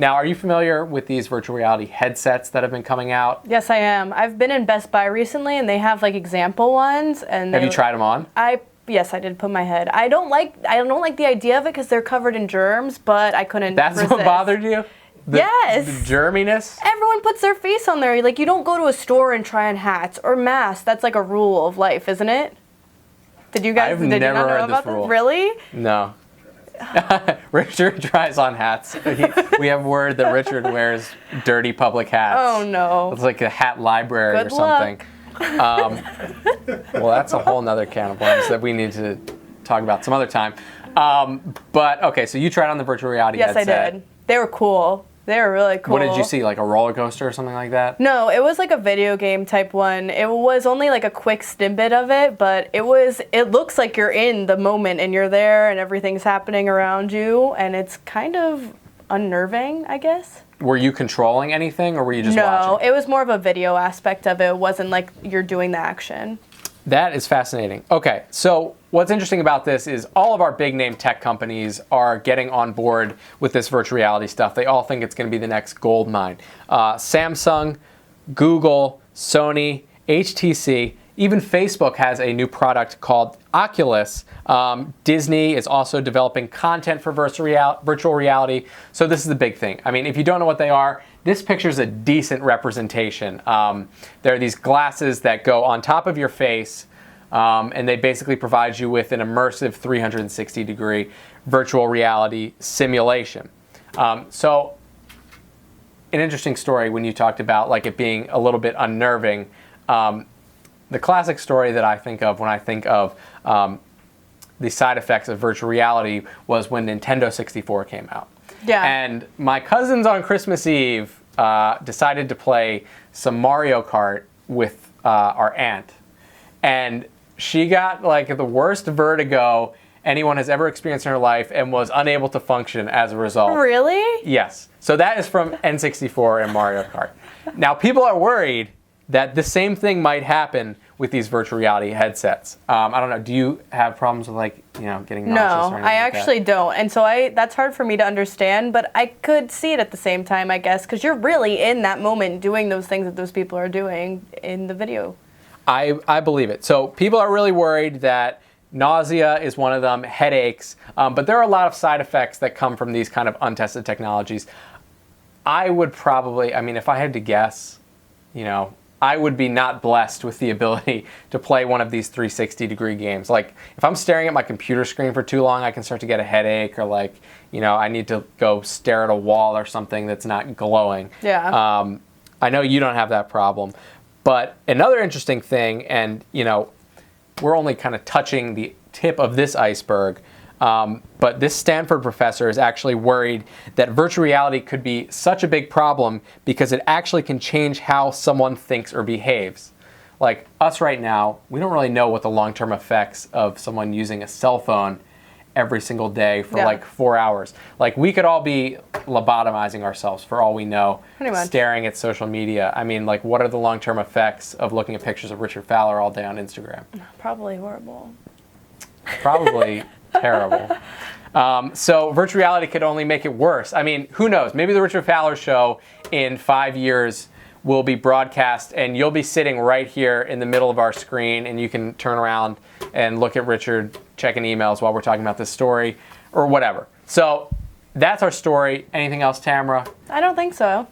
Now, are you familiar with these virtual reality headsets that have been coming out? Yes, I am. I've been in Best Buy recently, and they have like example ones. And have you tried them on? Yes, I did put my head. I don't like the idea of it because they're covered in germs, but I couldn't resist. What bothered you? Yes. The germiness? Everyone puts their face on there. Like, you don't go to a store and try on hats or masks. That's like a rule of life, isn't it? Did you guys I've never heard about this rule. Really? No. Richard tries on hats. We have word that Richard wears dirty public hats. Oh, no. It's like a hat library or something. Well, that's a whole nother can of worms that we need to talk about some other time. But, okay, so you tried on the virtual reality headset. Yes, I did. They were cool. They were really cool. What did you see, like a roller coaster or something like that? No, it was like a video game type one. It was only like a quick snippet of it, but it looks like you're in the moment and you're there and everything's happening around you, and it's kind of unnerving, I guess. Were you controlling anything, or were you just watching? No, it was more of a video aspect of it. It wasn't like you're doing the action. That is fascinating. Okay, so what's interesting about this is all of our big name tech companies are getting on board with this virtual reality stuff. They all think it's going to be the next gold mine. Samsung, Google, Sony, HTC, even Facebook has a new product called Oculus. Disney is also developing content for virtual reality. So this is the big thing. I mean, if you don't know what they are, this picture is a decent representation. There are these glasses that go on top of your face, and they basically provide you with an immersive 360-degree virtual reality simulation. So an interesting story when you talked about like it being a little bit unnerving. The classic story that I think of when I think of the side effects of virtual reality was when Nintendo 64 came out. Yeah. And my cousins on Christmas Eve decided to play some Mario Kart with our aunt. And she got like the worst vertigo anyone has ever experienced in her life and was unable to function as a result. Really? Yes. So that is from N64 and Mario Kart. Now, people are worried that the same thing might happen with these virtual reality headsets. I don't know. Do you have problems with getting nauseous or anything No, like I actually don't. And so that's hard for me to understand, but I could see it at the same time, I guess, because you're really in that moment doing those things that those people are doing in the video. I believe it. So people are really worried that nausea is one of them, headaches, but there are a lot of side effects that come from these kind of untested technologies. I would probably, if I had to guess, I would be not blessed with the ability to play one of these 360-degree games. Like, if I'm staring at my computer screen for too long, I can start to get a headache, or I need to go stare at a wall or something that's not glowing. Yeah. I know you don't have that problem. But another interesting thing, and, we're only kind of touching the tip of this iceberg, but this Stanford professor is actually worried that virtual reality could be such a big problem because it actually can change how someone thinks or behaves. Like us right now, we don't really know what the long-term effects of someone using a cell phone every single day for 4 hours. Like, we could all be lobotomizing ourselves for all we know, staring at social media. What are the long-term effects of looking at pictures of Richard Fowler all day on Instagram? Probably horrible. Probably terrible. So virtual reality could only make it worse. Who knows? Maybe the Richard Fowler show in 5 years will be broadcast and you'll be sitting right here in the middle of our screen and you can turn around and look at Richard checking emails while we're talking about this story or whatever. So that's our story. Anything else, Tamara? I don't think so.